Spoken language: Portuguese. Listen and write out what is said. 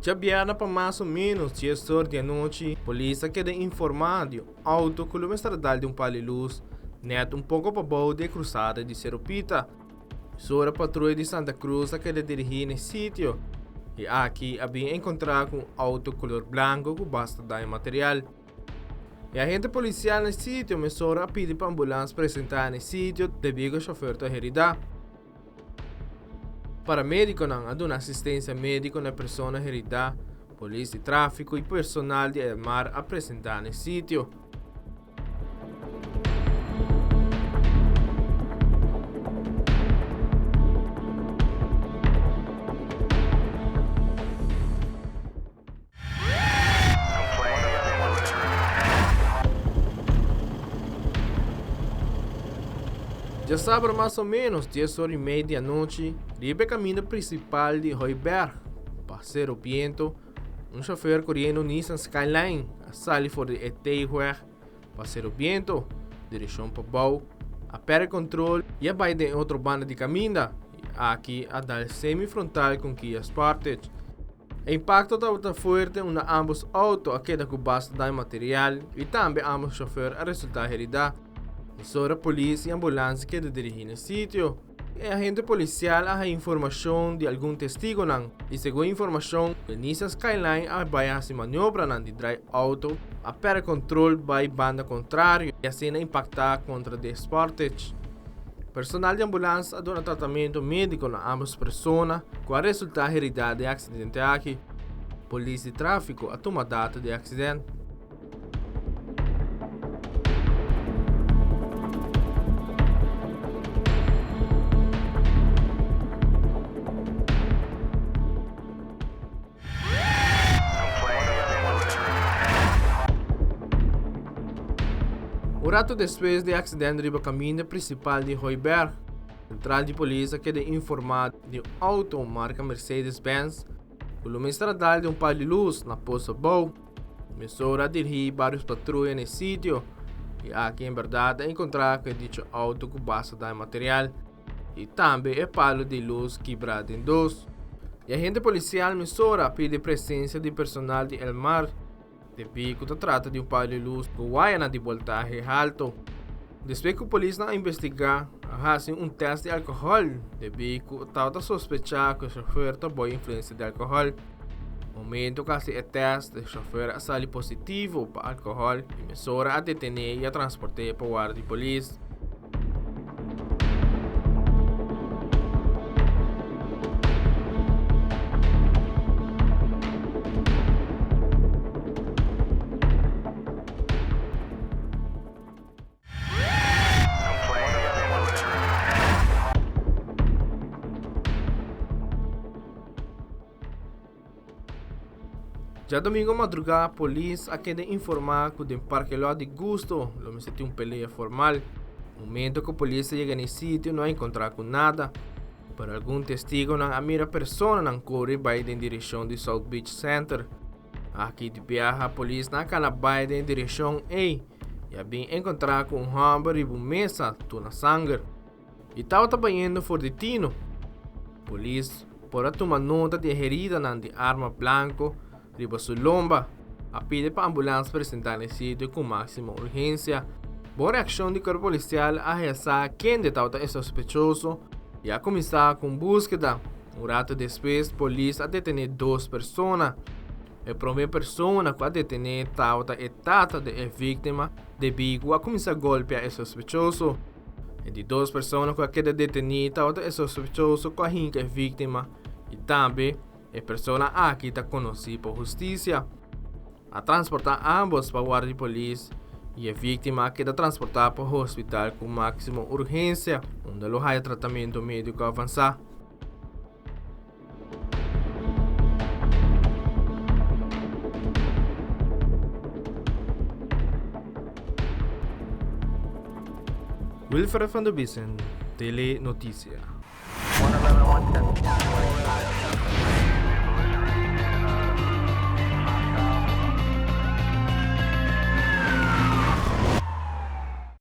Já viana para mais ou menos 10 horas da noite, a polícia queda informado auto que o estradal de palio luz net pouco para baixo da cruzada de Seropita. Sobre a patrulha de Santa Cruz queda dirigir nesse sítio e aqui havia encontrado com auto color branco que basta dar material. E a agente policial nesse sítio começou a pedir para a ambulância apresentar nesse sítio devido ao chofer da herida. Paramédico não dão assistência médica na pessoa herida, polícia de tráfico e personal de Elmar apresentar nesse sítio. Já sabe mais ou menos 10 horas e meia da noite, ribe caminho principal de Hooiberg, Parceiro Piento, chofer correndo Nissan Skyline, a sair for de Eteiweg, Parceiro Piento, direção para Bau, a perde controle e a vai de outra banda de caminho, e aqui a dar semi-frontal com Kia Sportage. O impacto estava forte em ambos autos a queda que basta dar material e também ambos chofer a resultar herida. Sobre a polícia e a ambulância que dirigem no sítio. A agente policial a informação de algum testigo e segundo a informação, o Nissan Skyline vai a se maniobra de drive auto a per controle vai banda contrária e assim impactar contra o Sportage. Personal de ambulância dá tratamento médico a ambas pessoas com a resultado herida de acidente aqui. Polícia de tráfico a toma data de acidente. Um rato depois do acidente riba caminho principal de Hooiberg, a central de polícia queda informado de auto marca Mercedes-Benz, o lume estradal de palio luz na Poça Bau, começou a dirigir vários patrulhas nesse sítio, e aqui em verdade encontrar que dicho auto que basta dar material, e também o palo de luz quebrado em dois. E a agente policial começou a pedir presença de personal de Elmar, devido que trata de palio luz que vai de voltaje alto. Depois que a polícia investigar, faz teste de álcool, devido que estava sospechado que o chofer estava influência de álcool. No momento que o teste, o chofer saiu positivo para álcool e começou a detener e a transportar para o guarda de polícia. Já domingo madrugada, a polícia a queda informar que o parque lá de Gusto, onde se tem peleia formal. No momento que a polícia chega nesse sítio, não encontrar com nada. Para algum testigo, não há mira pessoa não corre vai em direção de South Beach Center. Aqui de viaja, a polícia não cana vai em direção A. E a bem encontrar com um hamburger e uma mesa, na sangue. E estava trabalhando for destino. A polícia, por tomar nota de herida de arma blanco, riba sua lomba, a pede para a ambulância apresentar nesse sítio com máxima urgência. Boa reação do corpo policial a realizar quem detecta é sospechoso e a começar com búsqueda. Um rato depois, a polícia a detener duas pessoas. A primeira pessoa que a detener estava é tata da vítima devido a começar a golpear o sospechoso. E de duas pessoas que a queda detenida estava é sospechoso com a vítima e também a pessoa aqui está conhecida por justiça. A transportar ambos para o guarda de polícia e a vítima queda transportada para o hospital com máxima urgência, onde ela vai tratamento médico avançado. Wilfred van der Biesen, Tele Notícia.